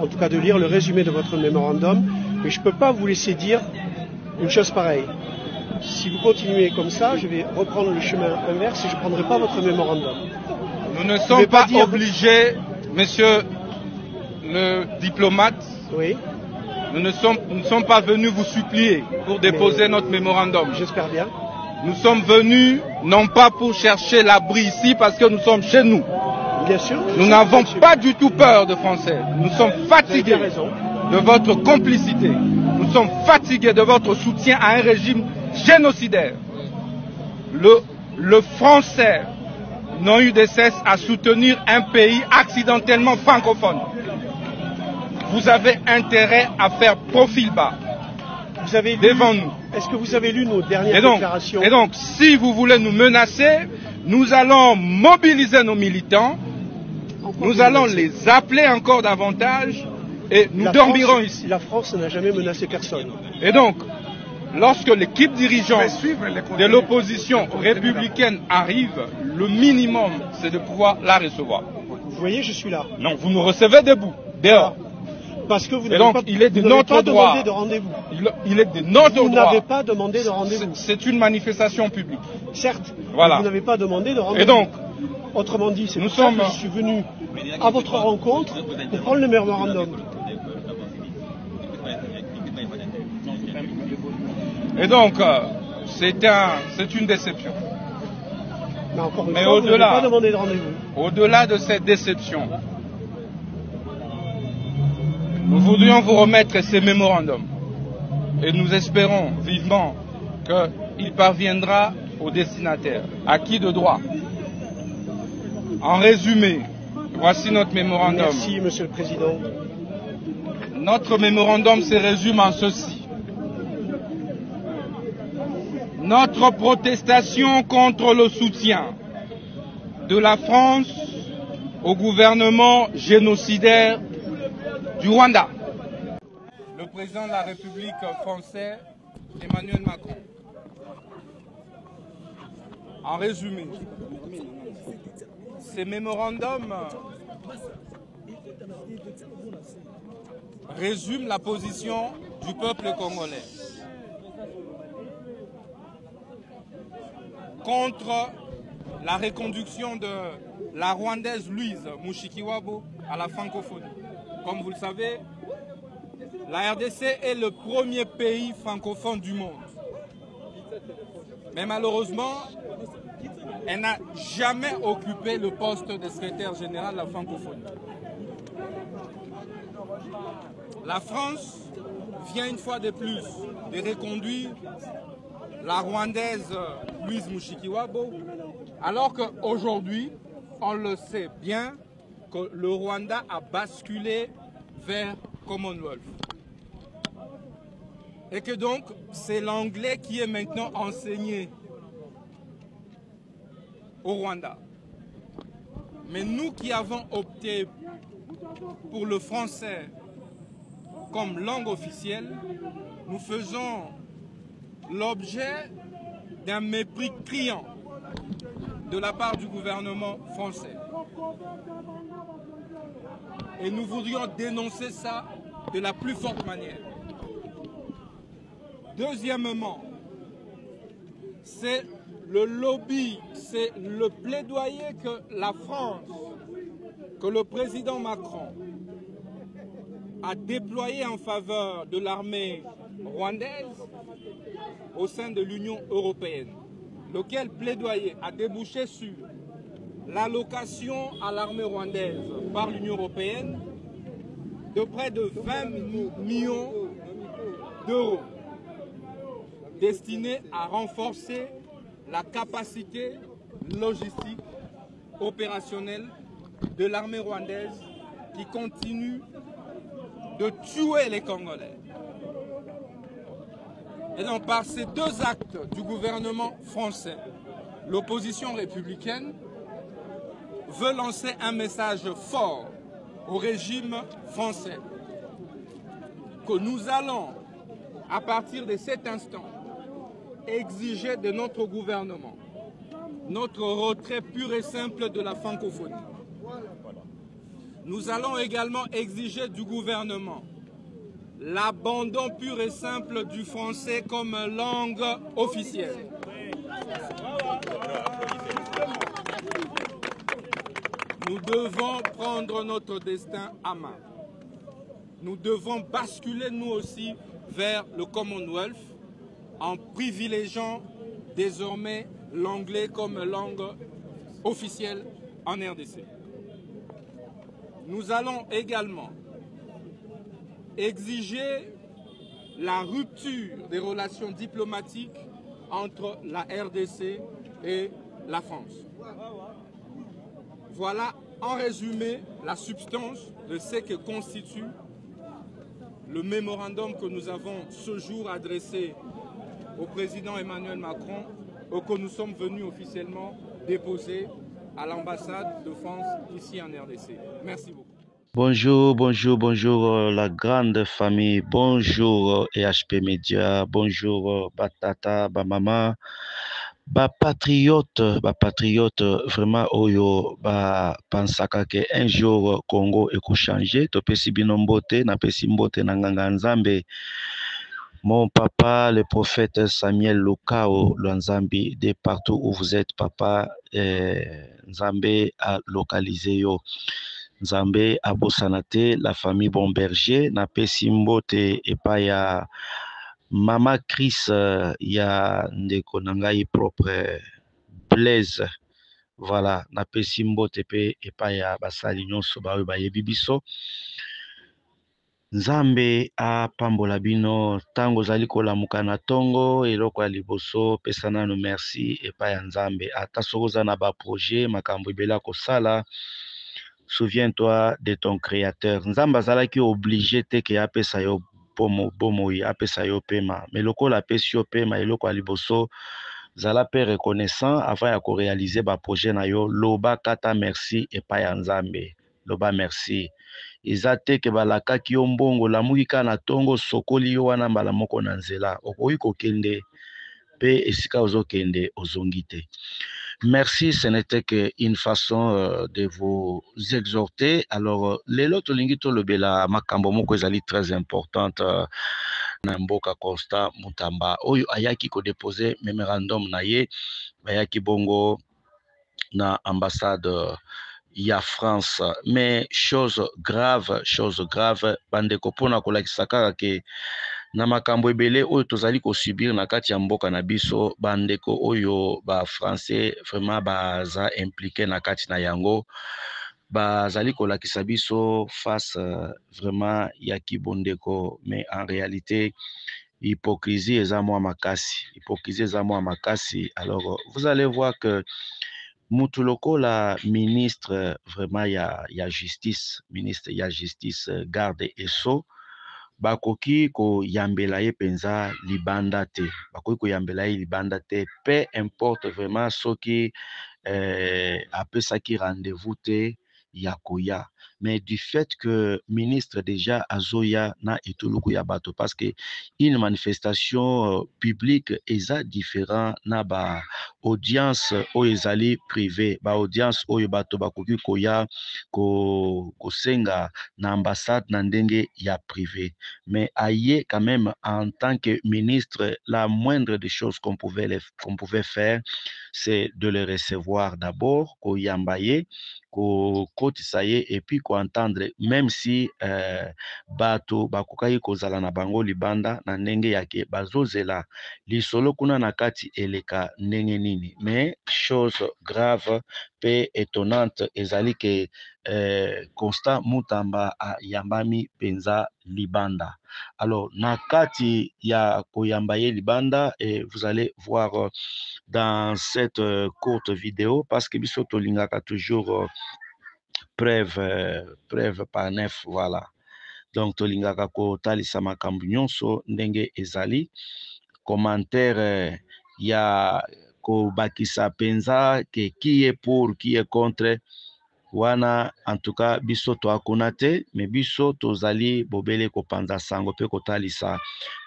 en tout cas de lire le résumé de votre mémorandum, mais je ne peux pas vous laisser dire une chose pareille. Si vous continuez comme ça, je vais reprendre le chemin inverse et je ne prendrai pas votre mémorandum. Nous ne sommes pas obligés, monsieur le diplomate, oui. Nous ne sommes pas venus vous supplier pour déposer notre mémorandum. J'espère bien. Nous sommes venus non pas pour chercher l'abri ici parce que nous sommes chez nous. Bien sûr. Nous n'avons pas du tout peur de Français. Nous sommes fatigués de votre complicité. Nous sommes fatigués de votre soutien à un régime génocidaire. Le Français n'a eu de cesse à soutenir un pays accidentellement francophone. Vous avez intérêt à faire profil bas devant nous. Est-ce que vous avez lu nos dernières déclarations? Et donc, si vous voulez nous menacer, nous allons mobiliser nos militants, nous allons les appeler encore davantage et nous dormirons ici. La France n'a jamais menacé personne. Et donc, lorsque l'équipe dirigeante de l'opposition républicaine arrive, le minimum, c'est de pouvoir la recevoir. Vous voyez, je suis là. Non, vous nous recevez debout, dehors. Parce que vous n'avez pas demandé de rendez-vous. Il est de notre droit. Vous n'avez pas demandé de rendez-vous. C'est une manifestation publique. Certes, voilà. Vous n'avez pas demandé de rendez-vous. Et donc, autrement dit, c'est pour ça que je suis venu à votre rencontre pour prendre le mémorandum. Et donc, c'est une déception. Mais encore une fois, vous n'avez pas demandé de rendez-vous. Au-delà de cette déception, nous voudrions vous remettre ces mémorandums et nous espérons vivement qu'il parviendra au destinataire, acquis de droit. En résumé, voici notre mémorandum. Merci, Monsieur le Président. Notre mémorandum se résume en ceci. Notre protestation contre le soutien de la France au gouvernement génocidaire du Rwanda. Le président de la République française, Emmanuel Macron. En résumé, ces mémorandums résument la position du peuple congolais contre la reconduction de la Rwandaise Louise Mushikiwabo à la francophonie. Comme vous le savez, la RDC est le premier pays francophone du monde. Mais malheureusement, elle n'a jamais occupé le poste de secrétaire général de la francophonie. La France vient une fois de plus de reconduire la Rwandaise Louise Mushikiwabo, alors qu'aujourd'hui, on le sait bien, que le Rwanda a basculé vers Commonwealth. Et que donc, c'est l'anglais qui est maintenant enseigné au Rwanda. Mais nous qui avons opté pour le français comme langue officielle, nous faisons l'objet d'un mépris criant de la part du gouvernement français. Et nous voudrions dénoncer ça de la plus forte manière. Deuxièmement, c'est le lobby, c'est le plaidoyer que la France, que le président Macron a déployé en faveur de l'armée rwandaise au sein de l'Union européenne, lequel plaidoyer a débouché sur l'allocation à l'armée rwandaise par l'Union européenne de près de 20 millions d'euros destinés à renforcer la capacité logistique opérationnelle de l'armée rwandaise qui continue de tuer les Congolais. Et donc par ces deux actes du gouvernement français, l'opposition républicaine veut lancer un message fort au régime français que nous allons, à partir de cet instant, exiger de notre gouvernement notre retrait pur et simple de la francophonie. Nous allons également exiger du gouvernement l'abandon pur et simple du français comme langue officielle. Nous devons prendre notre destin à main. Nous devons basculer nous aussi vers le Commonwealth en privilégiant désormais l'anglais comme langue officielle en RDC. Nous allons également exiger la rupture des relations diplomatiques entre la RDC et la France. Voilà en résumé la substance de ce que constitue le mémorandum que nous avons ce jour adressé au président Emmanuel Macron et que nous sommes venus officiellement déposer à l'ambassade de France ici en RDC. Merci beaucoup. Bonjour, bonjour, bonjour la grande famille, bonjour EHP Media, bonjour Batata, Bamama, patriote, vraiment oyo pensaka que un jour Congo changer, topesi bino mbote, napesi mbote na nganga nzambe. Mon papa, le prophète Samuel Lukao Lwanzambi, de partout où vous êtes, papa, Nzambe a localisé yo. Nzambe a Bosanate, la famille Bomberger, na pesi mbote epa ya Mama Chris, ya ndeko nangai propre Blaise. Voilà, na pesi mbote pe epa ya basali nyonso bawe bayebi biso. Nzambe a pambola bino tango zali kolamuka na tongo eloko ya liboso pesa nanu merci epa ya Nzambe ata sokoza na ba projet makambo ebela kosala. Souviens-toi de ton créateur. Nzambe azalaki obligé te ke apesa yo bomoi apesa yo pema mais lokola apesi yo pema eloko ya liboso zala pe reconnaissant avant ya korealize ba projet na yo loba kata merci epa ya Nzambe loba merci. Eza te ke balakaki yo mbongo lamuki kaka na tongo sokoli yo wana mbala moko na nzela okoki kokende pe esika ozokende ozongi te. Merci, ce n'était qu'une façon de vous exhorter. Alors, lelo tolingi tolobela makambo moko ezali très importante na mboka Constant Mutamba oyo ayaki ko déposer mémorandum na ye bayaki bongo na ambassade ya France, mais chose grave bandeko pona kolakisa kaka ke na makambo ebele oyo tozali ko subir na kati ya mboka na biso bandeko oyo ba français vraiment baza impliqué na kati na yango bazali kolakisa biso face vraiment ya kibondeko, mais en réalité hypocrisie eza mwa makasi. Alors vous allez voir que mutu lokola ministre vraiment ya justice, ministre ya justice garde et sceaux bakoki ko yambela ye penza libanda te, peu importe vraiment soki apesaki rendez-vous te ya koya, mais du fait que ministre déjà azoya na etuluku ya bato parce que une manifestation publique eza différent na ba audience oyo ezali privé, ba audience oyo bato bakoki koya kosenga na ambassade na ndenge ya privé, mais aye quand même en tant que ministre, la moindre des choses qu'on pouvait faire c'est de le recevoir d'abord, koyambaye kokotisa ye et puis koentendre même si bato bakokaki kozala na bango libanda na ndenge yake bazozela lisolo kuna na kati eleka ndenge nini, mais chose grave pe étonnante ezali ke Constant Mutamba yambami penza libanda. Alors na kati ya koyambaye libanda et vous allez voir dans cette courte vidéo parce que biso tolingaka toujours preuve par neuf, voilà. Donc tolingaka ko talisa makambo nyonso ndenge ezali commentaire ya ko bakisa penza que qui est pour qui est contre wana en tout cas biso toakuna te me biso tozali bobele kopanza sango pe kotalisa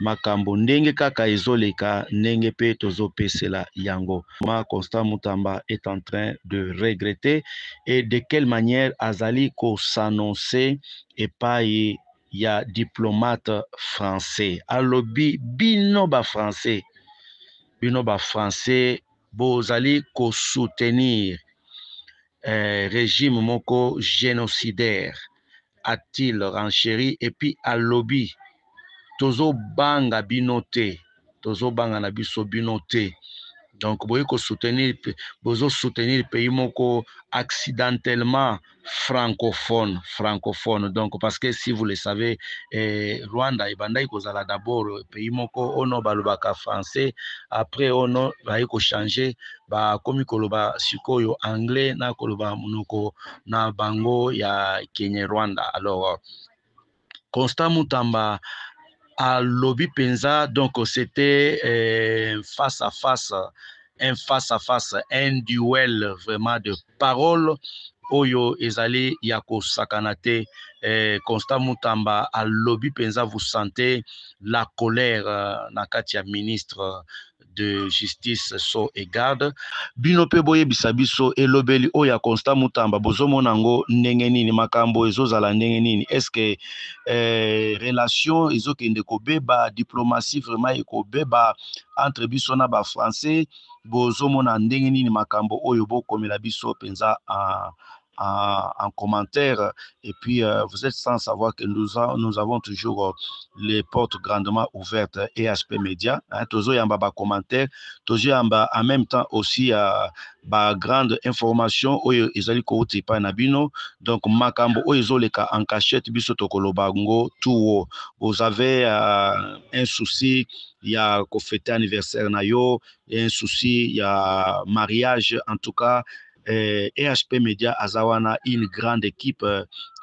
makambo ndenge kaka ezoleka ndenge pe tozopesela yango. Constant Mutamba est en train de regretter et de quelle manière azali ko s'annoncer epai ya diplomate français alobi bino ba français bozali ko soutenir régime moko génocidaire, a-t-il renchéri, et puis alobi tozo banga binote, tozo banga na biso binote. Donc boye ko soutenir, bozo soutenir pays moko accidentellement francophone. Donc parce que si vous le savez, Rwanda et Bandai kozala d'abord pays moko ono balobaka français, après ono baye ko changer ba komi koloba sikoyo anglais na koloba munoko na bango ya Kenya Rwanda. Alors Constant Mutamba à lobby penza, donc c'était face à face, un duel vraiment de paroles. Oyo ezali yako sakanate Constant Mutamba à lobby penza, vous sentez la colère nakati ya ministre de justice so et garde bino pe boye bisabiso elobeli oya Constant Mutamba bozomona ngo ndenge nini makambo ezozala ndenge nini est-ce que relation ezokende kobeba diplomatie vraiment ekobeba entre biso na ba français bozomona ndenge nini makambo oyo bokomela biso penza en commentaire et puis vous êtes sans savoir que nous avons toujours les portes grandement ouvertes et aspect média tozo yamba ba commentaire tozo yamba en même temps aussi ba grande information oyo ezali ko utipa na bino donc makambo oyo ezoleka en cachette biso tokoloba ngo tout vous avez un souci il y a ko fêter anniversaire na yo un souci il y a mariage en tout cas EHP Media azawana une grande équipe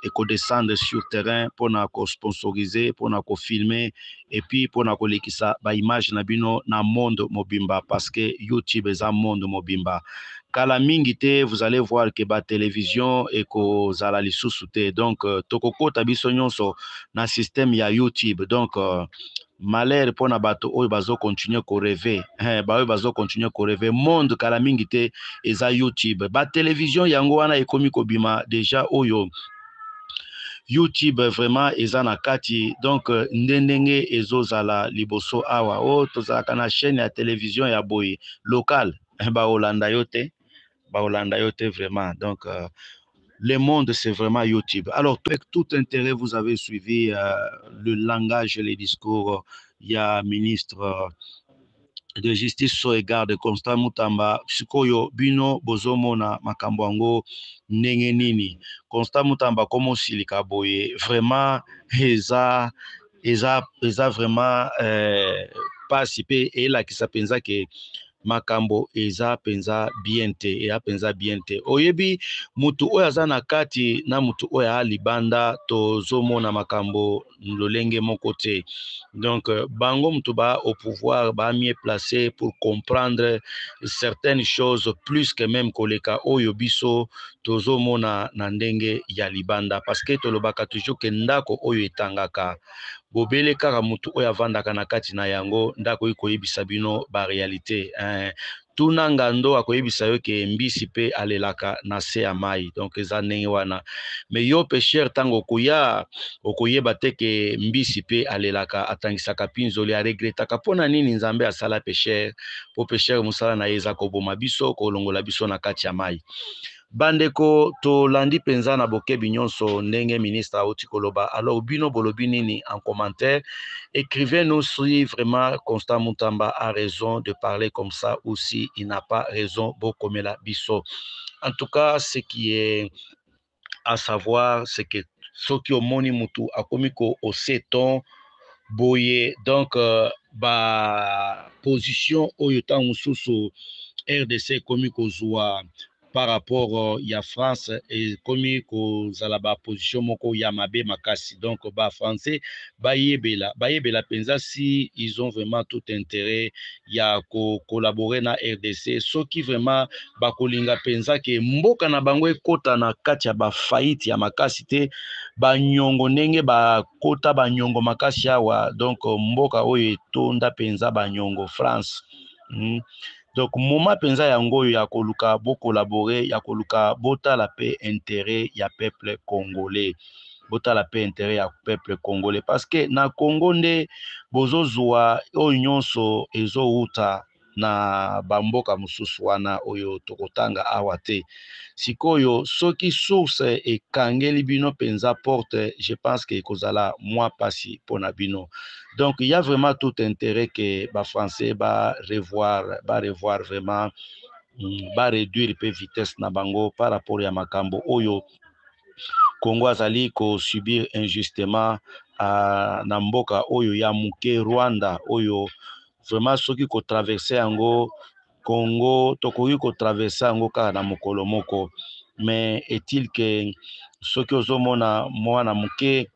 et qu'on descende sur terrain pour na ko sponsoriser pour na ko filmer et puis pour na ko lekisa ba image na bino na monde mobimba parce que YouTube est un monde mobimba kala mingi te vous allez voir que ba télévision et ko zala lisusu te donc tokokota biso nyonso na système ya YouTube donc malheur pour na bato oyo bazo continuer ko rêver ba oyo bazo continuer ko rêver monde kala mingi te eza YouTube ba télévision yango wana ekomi ko bima déjà oyo YouTube vraiment eza na kati donc ndenge ezozala liboso awa o tozalaka na chaîne ya télévision ya boye local ba Holanda yote vraiment donc le monde, c'est vraiment YouTube. Alors, avec tout intérêt, vous avez suivi le langage et les discours. Il y a ministre de justice so et garde Constant Mutamba sikoyo bino bozomona makambo yango ndenge nini Constant Mutamba komo silika boye vraiment eza vraiment pasi pe elakisa penza ke makambo eza penza bien te oyebi mutu oyo aza na kati na mutu oyo alibanda tozomona makambo lolenge moko te donc bango mutu ba au pouvoir ba mieux placé pour comprendre certaines choses plus que même koleka oyo biso tozomona na ndenge ya libanda parce que tolobaka toujours ke ndako oyo etangaka bobele kaka mutu oyo avandaka na kati na yango ndako koyebisa bino ba réalité tuna ngando akoyebisa yo ke mbisi pe alelaka na se ya mai donc eza ndenge wana mais yo pêcheur tango okoyeba te ke mbisi pe alelaka atangisaka pinzoli aregretaka mpona nini nzambe asala pêcheur po pêcheur mosala na ye eza koboma biso kolongola biso na kati ya mai bandeko tolandi penza na bokebi nyonso ndenge ministre auti koloba alors bino bolobi nini en commentaire écrivez-nous si vraiment Constant Mutamba a raison de parler comme ça ou si il n'a pas raison bokomela biso en tout cas ce qui est à savoir c'est que soki omoni mutu akomi ko oseton boye donc ba position oyo ta mususu RDC komi kozwa par rapport ya France et komi kozala ba position moko ya mabe makasi. Donc ba français bayebela penza si ils ont vraiment tout intérêt ya collaborer na RDC, soki vraiment bakolinga penza ke mboka na bango ekota na kati ya ba faillite ya makasi te, banyongo ndenge bakota banyongo makasi awa, donc mboka oyo etonda penza banyongo France. Donc moment penza yango ya koluka bo collaborer, ya koluka botala pe intérêt ya peuple congolais, botala pe intérêt ya peuple congolais, parce que na Congo nde bozozwa oyo nyonso ezouta na bamboka mosusu wana oyo tokotanga awa te. Sikoyo soki source ekangeli bino penza porte, je pense que ekozala mwa pasi pona bino. Donc il y a vraiment tout intérêt que ba français ba revoir vraiment, ba réduire pe vitesse na bango par rapport ya makambo oyo Congo azali ko subir injustement na mboka oyo ya muke Rwanda oyo vraiment soki ko traverser yango Congo tokoki ko traverser yango kaka na mokolo moko. Mais est-il que soki ozomona mwana muke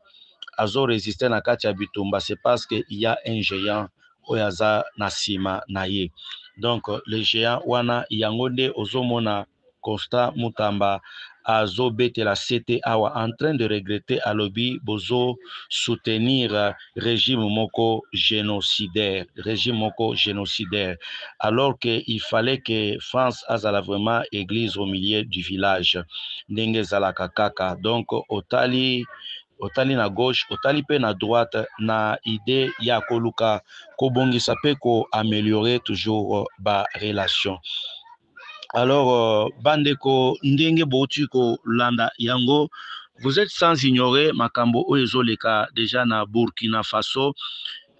azo résister na kati ya bitumba, c'est parce que il y a un géant oyo aza na sima na ye. Donc le géant wana yango nde ozomona Constant Mutamba azo betela sete awa en train de regretter alobi bozo soutenir régime moko génocidaire, alors que il fallait que France azala vraiment église au milieu du village ndenge zalaka kaka. Donc otali na gauche, otali pe na droite, na idée ya koluka kobongisa pe ko améliorer toujours ba relation. Alors bandeko ndenge bouti ko landa yango, vous êtes sans ignorer makambo oyo ezoleka déjà na Burkina Faso.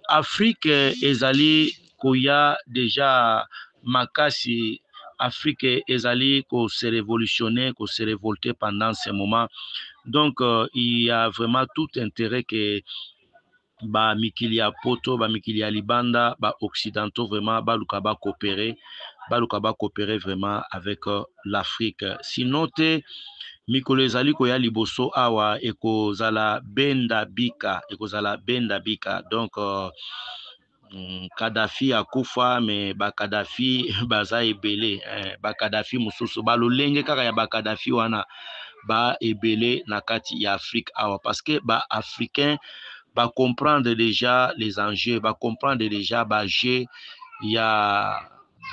Afrique ezali koya déjà makasi, Afrique ezali ko se révolutionner, ko se révolter pendant ce moment. Donc il y a vraiment tout intérêt que ba mikili ya poto, ba mikili ya libanda, ba occidentaux vraiment baluka ba coopérer vraiment avec l'Afrique. Sinon te mikolo ezali koya liboso awa ekozala benda bika. Donc Kadhafi akufa, mais ba Kadhafi baza ebele, ba Kadhafi mususu balolenge kaka ya ba Kadhafi wana ba ebele na kati ya Afrique awa, parce que ba africain ba comprendre déjà les enjeux, ba comprendre déjà ba jeu ya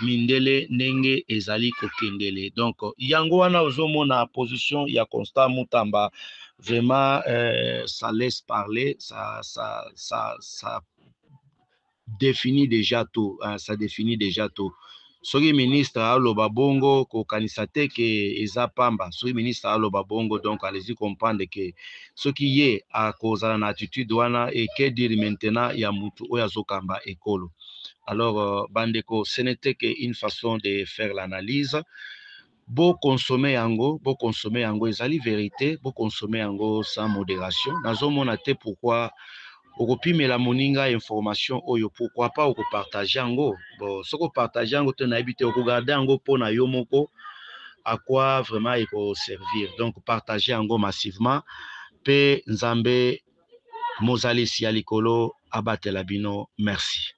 mindele ndenge ezali kokendele. Donc yango wana ozomona position ya Constant Mutamba vraiment ça laisse parler, ça définit déjà tout, ça définit déjà tout. Soki ministre aloba bongo ko kanisa te ke eza pamba, soki ministre aloba bongo, donc allez-y comprendre que soki ye a kozala na attitude wana, et que dire maintenant ya mutu oyo azokamba ekolo. Alors bandeko, ce n'était qu'une façon de faire l'analyse. Beau consommer yango ezali vérité, beau consommer yango sans modération. Nazomona te pourquoi okopimela moninga information oyo, pourquoi pas okopartager yango. Bon, soko partager yango te na ebite okogarder yango pona yo moko, à quoi vraiment il faut servir. Donc partager yango massivement pe nzambe mozali si alikolo abatela bino. Merci.